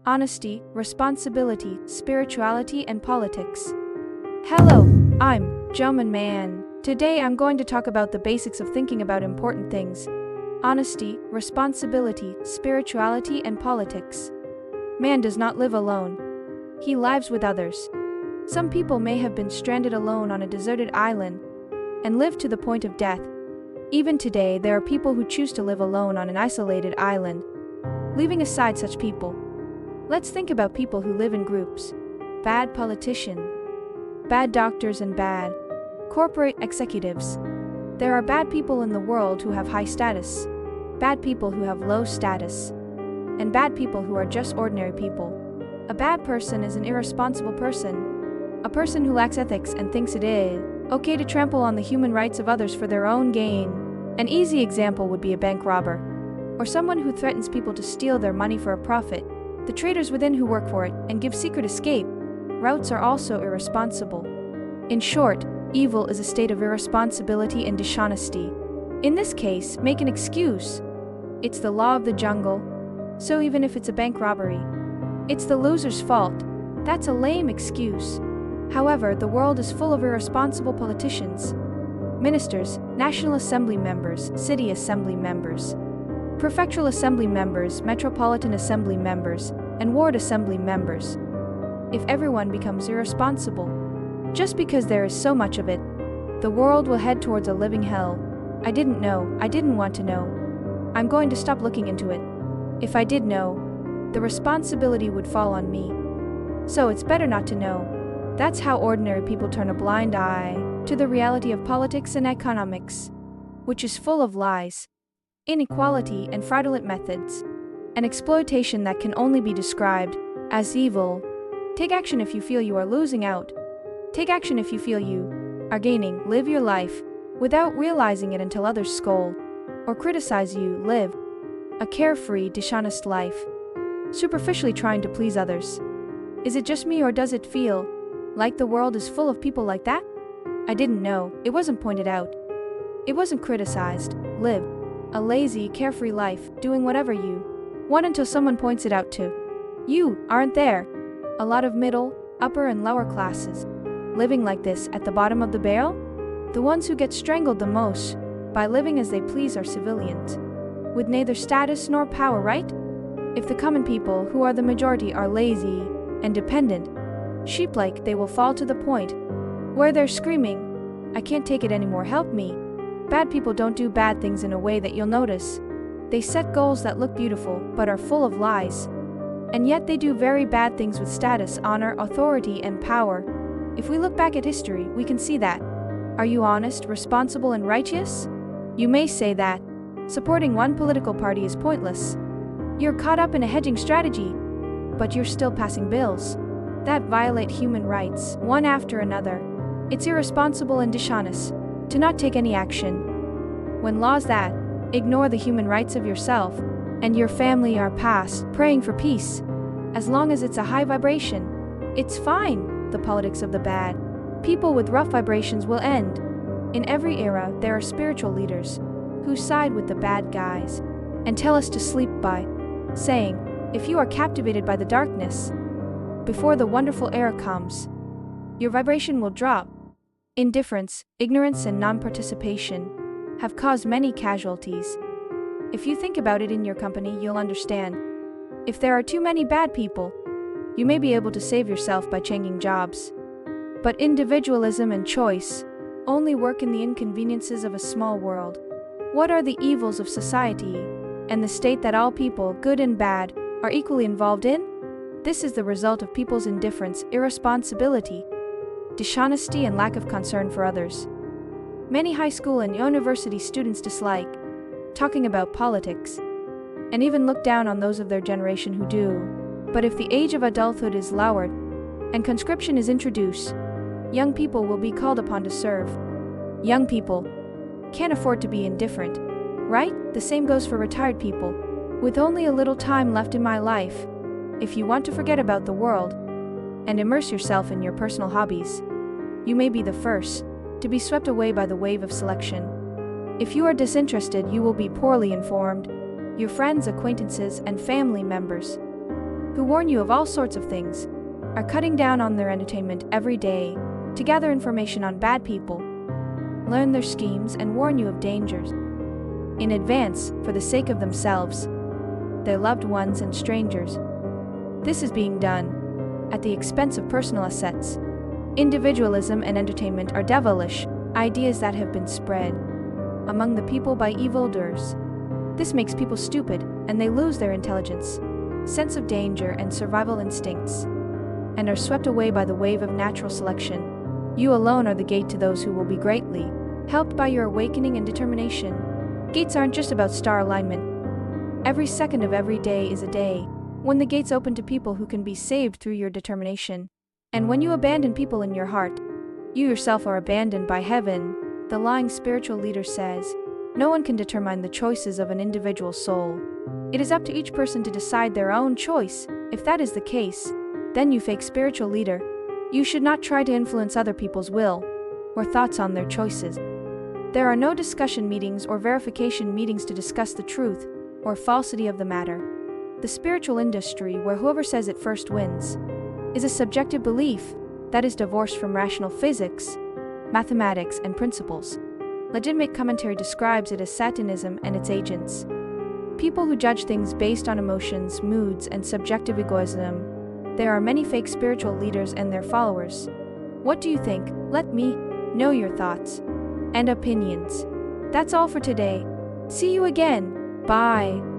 honesty, responsibility, spirituality, and politics. Hello, I'm German Man. Today I'm going to talk about the basics of thinking about important things. Honesty, responsibility, spirituality, and politics. Man does not live alone. He lives with others. Some people may have been stranded alone on a deserted island and lived to the point of death. Even today, there are people who choose to live alone on an isolated island. Leaving aside such people, let's think about people who live in groups. Bad politicians, bad doctors, and bad corporate executives. There are bad people in the world who have high status, bad people who have low status, and bad people who are just ordinary people. A bad person is an irresponsible person, a person who lacks ethics and thinks it is okay to trample on the human rights of others for their own gain. An easy example would be a bank robber, or someone who threatens people to steal their money for a profit. The traders within who work for it and give secret escape routes are also irresponsible. In short, evil is a state of irresponsibility and dishonesty. In this case, make an excuse. It's the law of the jungle, so even if it's a bank robbery, it's the loser's fault. That's a lame excuse. However, the world is full of irresponsible politicians, ministers, National Assembly members, City Assembly members, Prefectural Assembly members, Metropolitan Assembly members, and Ward Assembly members. If everyone becomes irresponsible, just because there is so much of it, the world will head towards a living hell. I didn't know, I didn't want to know. I'm going to stop looking into it. If I did know, the responsibility would fall on me. So it's better not to know. That's how ordinary people turn a blind eye to the reality of politics and economics, which is full of lies, inequality, and fraudulent methods, an exploitation that can only be described as evil. Take action if you feel you are losing out. Take action if you feel you are gaining. Live your life without realizing it until others scold or criticize you. Live a carefree, dishonest life, superficially trying to please others. Is it just me, or does it feel like the world is full of people like that? I didn't know, it wasn't pointed out, it wasn't criticized. Live a lazy, carefree life, doing whatever you want until someone points it out to you. Aren't there a lot of middle, upper, and lower classes living like this at the bottom of the barrel? The ones who get strangled the most by living as they please are civilians, with neither status nor power, right? If the common people, who are the majority, are lazy and dependent, sheep-like, they will fall to the point where they're screaming, "I can't take it anymore, help me." Bad people don't do bad things in a way that you'll notice. They set goals that look beautiful but are full of lies. And yet they do very bad things with status, honor, authority, and power. If we look back at history, we can see that. Are you honest, responsible, and righteous? You may say that supporting one political party is pointless. You're caught up in a hedging strategy, but you're still passing bills that violate human rights, one after another. It's irresponsible and dishonest to not take any action when laws that ignore the human rights of yourself and your family are passed. Praying for peace, as long as it's a high vibration, it's fine. The politics of the bad people with rough vibrations will end. In every era, there are spiritual leaders who side with the bad guys and tell us to sleep by saying, if you are captivated by the darkness, before the wonderful era comes, your vibration will drop. Indifference, ignorance, and non-participation have caused many casualties. If you think about it in your company, you'll understand. If there are too many bad people, you may be able to save yourself by changing jobs. But individualism and choice only work in the inconveniences of a small world. What are the evils of society and the state that all people, good and bad, are equally involved in? This is the result of people's indifference, irresponsibility, dishonesty, and lack of concern for others. Many high school and university students dislike talking about politics, and even look down on those of their generation who do. But if the age of adulthood is lowered and conscription is introduced, young people will be called upon to serve. Young people can't afford to be indifferent, right? The same goes for retired people. With only a little time left in my life, if you want to forget about the world and immerse yourself in your personal hobbies, you may be the first to be swept away by the wave of selection. If you are disinterested, you will be poorly informed. Your friends, acquaintances, and family members who warn you of all sorts of things, are cutting down on their entertainment every day to gather information on bad people, learn their schemes, and warn you of dangers in advance for the sake of themselves, their loved ones, and strangers. This is being done at the expense of personal assets. Individualism and entertainment are devilish ideas that have been spread among the people by evildoers. This makes people stupid, and they lose their intelligence, sense of danger, and survival instincts, and are swept away by the wave of natural selection. You alone are the gate to those who will be greatly helped by your awakening and determination. Gates aren't just about star alignment. Every second of every day is a day when the gates open to people who can be saved through your determination. And when you abandon people in your heart, you yourself are abandoned by heaven. The lying spiritual leader says, no one can determine the choices of an individual soul. It is up to each person to decide their own choice. If that is the case, then you fake spiritual leader, you should not try to influence other people's will or thoughts on their choices. There are no discussion meetings or verification meetings to discuss the truth or falsity of the matter. The spiritual industry, where whoever says it first wins, is a subjective belief that is divorced from rational physics, mathematics, and principles. Legitimate commentary describes it as Satanism and its agents. People who judge things based on emotions, moods, and subjective egoism. There are many fake spiritual leaders and their followers. What do you think? Let me know your thoughts and opinions. That's all for today. See you again. Bye.